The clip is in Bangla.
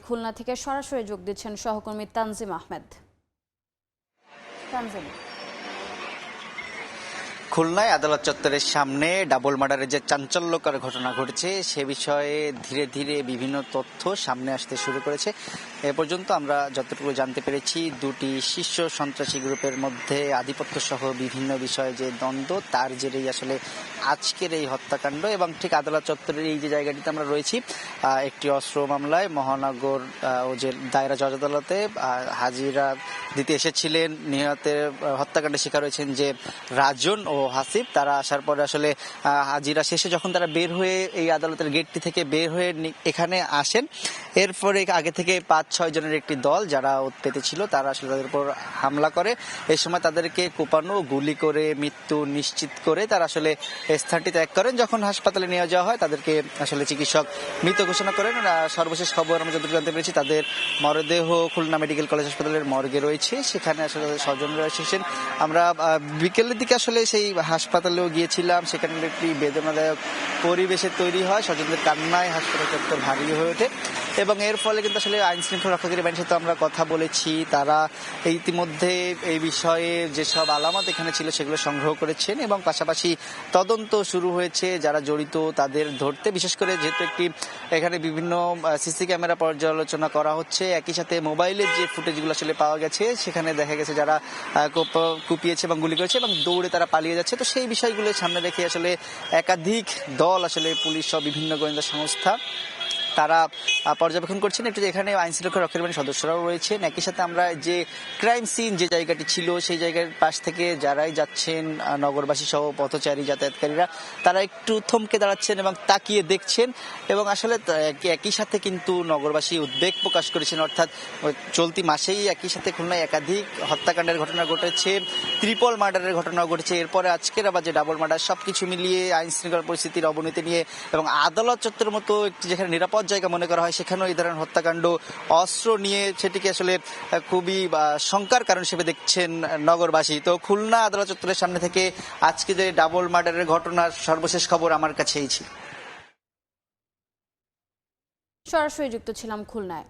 খুলনা থেকে সরাসরি যোগ দিচ্ছেন সহকর্মী তানজিম আহমেদ। তানজিম, খুলনায় আদালত চত্বরের সামনে ডাবল মার্ডারের যে চাঞ্চল্যকর ঘটনা ঘটেছে সে বিষয়ে ধীরে ধীরে বিভিন্ন তথ্য সামনে আসতে শুরু করেছে। এ পর্যন্ত আমরা যতটুকু জানতে পেরেছি, দুটি শীর্ষ সন্ত্রাসী গ্রুপের মধ্যে আধিপত্য সহ বিভিন্ন বিষয়ে যে দ্বন্দ্ব, তার জেরেই আসলে আজকের এই হত্যাকাণ্ড। এবং ঠিক আদালত চত্বরের এই যে জায়গাটিতে আমরা রয়েছি, একটি অস্ত্র মামলায় মহানগর ও যে দায়রা জজ আদালতে হাজিরা দিতে এসেছিলেন নিহতের হত্যাকাণ্ডের শিকার হয়েছেন যে রাজন ও হাসিব। তারা আসার পরে আসলে হাজিরা শেষে যখন তারা বের হয়ে এই আদালতের গেটটি থেকে বের হয়ে এখানে আসেন, এরপরে আগে থেকে 5-6 জনের একটি দল যারা উৎপেতে ছিল তারা আসলে তাদের উপর হামলা করে। এই সময় তাদেরকে কোপানো, গুলি করে মৃত্যু নিশ্চিত করে তারা আসলে স্থানটি ত্যাগ করেন। যখন হাসপাতালে নিয়ে যাওয়া হয় তাদেরকে আসলে চিকিৎসক মৃত ঘোষণা করেন। সর্বশেষ খবর আমরা যতটুকু জানতে পেরেছি, তাদের মরদেহ খুলনা মেডিকেল কলেজ হাসপাতালের মর্গে রয়েছে, সেখানে আসলে তাদের স্বজনরা এসেছেন। আমরা বিকেলের দিকে আসলে সেই হাসপাতালেও গিয়েছিলাম, সেখানে একটি বেদনাদায়ক পরিবেশে তৈরি হয়, স্বজনদের কান্নায় হাসপাতাল চত্বর ভারী হয়ে ওঠে। এবং এর ফলে কিন্তু আসলে আইন শৃঙ্খলা রক্ষাকারী বাহিনীর সাথে আমরা কথা বলেছি, তারা ইতিমধ্যে এই বিষয়ে যেসব আলামত এখানে ছিল সেগুলো সংগ্রহ করেছেন এবং পাশাপাশি তদন্ত শুরু হয়েছে যারা জড়িত তাদের ধরতে। বিশেষ করে যেহেতু এখানে বিভিন্ন সিসি ক্যামেরা পর্যালোচনা করা হচ্ছে, একই সাথে মোবাইলের যে ফুটেজগুলো আসলে পাওয়া গেছে সেখানে দেখা গেছে যারা কুপিয়েছে এবং গুলি করেছে এবং দৌড়ে তারা পালিয়ে যাচ্ছে। তো সেই বিষয়গুলো সামনে রেখে আসলে একাধিক দল, আসলে পুলিশ সহ বিভিন্ন গোয়েন্দা সংস্থা তারা পর্যবেক্ষণ করছেন। একটু এখানে আইন শৃঙ্খলা রক্ষাকারী বাহিনীর সদস্যরাও রয়েছেন। একই সাথে আমরা যে ক্রাইম সিন যে জায়গাটি ছিল সেই জায়গার পাশ থেকে যারাই যাচ্ছেন নগরবাসী সহ পথচারী যাতায়াতকারীরা, তারা একটু থমকে দাঁড়াচ্ছেন এবং তাকিয়ে দেখছেন। এবং আসলে একই সাথে কিন্তু নগরবাসী উদ্বেগ প্রকাশ করেছেন, অর্থাৎ চলতি মাসেই একই সাথে খুলনায় একাধিক হত্যাকাণ্ডের ঘটনা ঘটেছে, ট্রিপল মার্ডারের ঘটনা ঘটেছে, এরপরে আজকের আবার যে ডাবল মার্ডার, সবকিছু মিলিয়ে আইন শৃঙ্খলা পরিস্থিতির অবনতি নিয়ে এবং আদালত চত্বরের মতো একটি যেখানে নিরাপদ জায়গা মনে করা হয় সেখানেও এই ধরনের হত্যাকাণ্ড অস্ত্র নিয়ে সেটিকে আসলে খুবই শঙ্কার কারণ হিসেবে দেখছেন নগরবাসী। তো খুলনা আদালত চত্বরের সামনে থেকে আজকে যে ডাবল মার্ডারের ঘটনার সর্বশেষ খবর আমার কাছেই ছিল। সরাসরি যুক্ত ছিলাম খুলনায়।